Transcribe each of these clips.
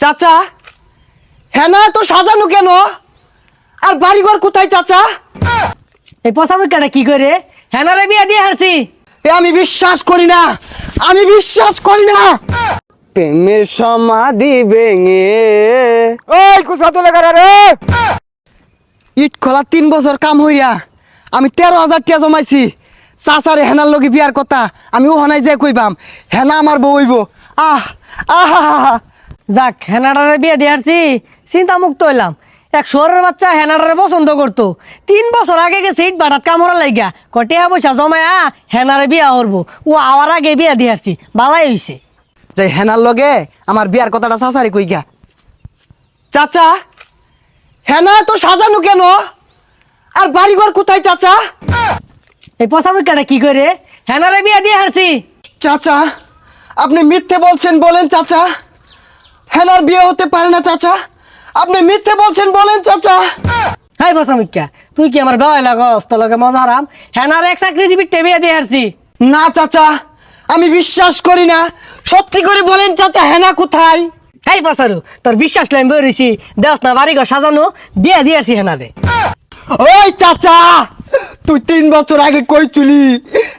চাচা হেনা তো সাজানো কেন? আর বাড়িঘর কোথায় চাচা? এই পচা মুখটা কি করে হেনারে বিয়া দিয়ে হারছি? আমি বিশ্বাস করি না, আমি বিশ্বাস করি না। প্রেমের সমাধি ভেঙে ওই কুসা তোলে রে ইট খোলা 3 বছর কাম হইয়া আমি 13,000 টাকা জমাইছি। চাচারে হেনার লগে বিয়ার কথা আমি ওখানে যে কইবাম হেনা আমার বউ হইব। আহা যাক হেনাডারে বিয়া দিয়ে হারছি, চিন্তা মুক্ত হইলাম। এক শহরের বাচ্চা হেনাডারে পছন্দ করতো, 3 বছর আগে গেছে ইট বাটাত কাম হরা লাইগা কটিয়া পয়সা জমায়া হেনারে বিয়া করবো। ও আওয়ার আগে বিয়া দিয়ে হারছি, বালাই হইছে। যে হেনার লগে আমার বিয়ার কথাটা চাচারে কইগা। চাচা হেনা তো সাজানো কেন? আর বাড়িঘর কোথায় চাচা? এই পচা মুখটা কি করে হেনারে বিয়া দিয়ে হারছি? চাচা আপনি মিথ্যে বলছেন, বলেন চাচা। হেনার বিয়ে হতে পারে না চাচা, আপনি মিথ্যে বলছেন, বলেন চাচা। হাই পচা মুখা, তুই কি আমার বেলায় লাগস? তোর লগে মজা হারাম। হেনারে এক চাকরিজীবী বিয়া দিয়ে হারছি। না চাচা আমি বিশ্বাস করি না, সত্যি করে বলেন চাচা হেনা কোথায়? এই পাসারু তোর বিশ্বাস লাইন বেরিয়েছি, দেখ না বাড়ি ঘর সাজানো বিয়া দিয়েছি হেনারে। ওই চাচা তুই 3 বছর আগে কইছিলি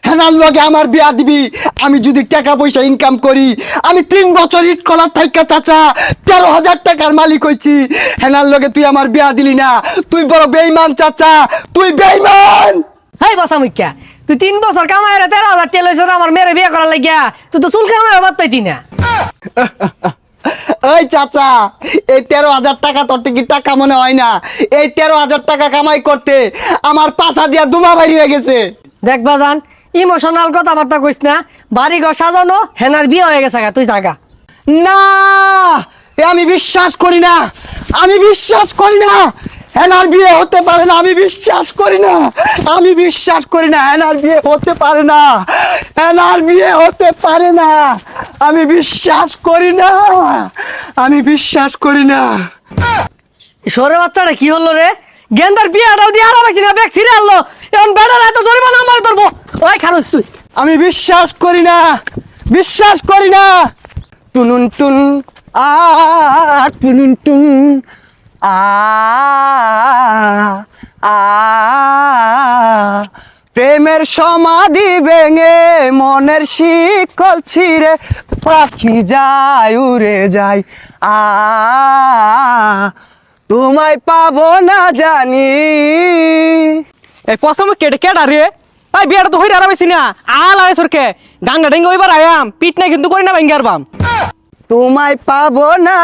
হেনার লগে আমার বিয়া দিবি। আমি যদি টাকা পয়সা ইনকাম করি আমি 3 বছর ইট কলার থাইকা চাচা 13,000 টাকার মালিক হইছি। হেনার লগে তুই আমার বিয়া দিলি না, তুই বড় বেঈমান চাচা, তুই বেঈমান। হাই পচা মুখা, তুই 3 বছর কামাই 13,000 টাকা লইছ আমার মেয়েরে বিয়া করার লাগিয়া, তুই তো চুল কামাই বাদ পাইতি না। ওই চাচা এই 13,000 টাকা তোর কি টাকা মনে হয় না? এই 13,000 টাকা কামাই করতে আমার পাছা দিয়া দুমা বাইর হয়ে গেছে। দেখ বাজান ইমোশনাল কথাবার্তা কইস না, বাড়ি ঘর সাজানো হেনার বিয়ে হয়ে গেছে, তুই জাগা। না এ আমি বিশ্বাস করি না, আমি বিশ্বাস করি না। হেনার বিয়ে হতে পারে না, আমি বিশ্বাস করি না, আমি বিশ্বাস করি না। হেনার বিয়ে হতে পারে না, হেনার বিয়ে হতে পারে না, আমি বিশ্বাস করি না, আমি বিশ্বাস করি না। সরে বাচ্চাটা কি হলো রে? গেন্দার বিয়াটাও দিয়ে হারা পাইছি না, ব্যাগ ছিঁড়ে আনলো। এখন বেটার এত জরিমানা আমার ধরবো। ওই খারুস তুই। আমি বিশ্বাস করি না, বিশ্বাস করি না। টুনুন টুন আ টুনুন টুন আ আ প্রেমের সমাধি ভেঙে মনের শিকল ছিঁড়ে পাখি যায় উড়ে যায়। তোমায় পাবো না জানি। এই পছন্দ কেটে কেডা রে? ভাই বিয়াটা তো হইরা আরামাইছি না, আল আয় সরকে গাঙ্গা ডেঙ্গা ওইবার আয়াম পিট নাই কিন্তু করি না ভাঙ্গার বাম। তোমায় পাবো না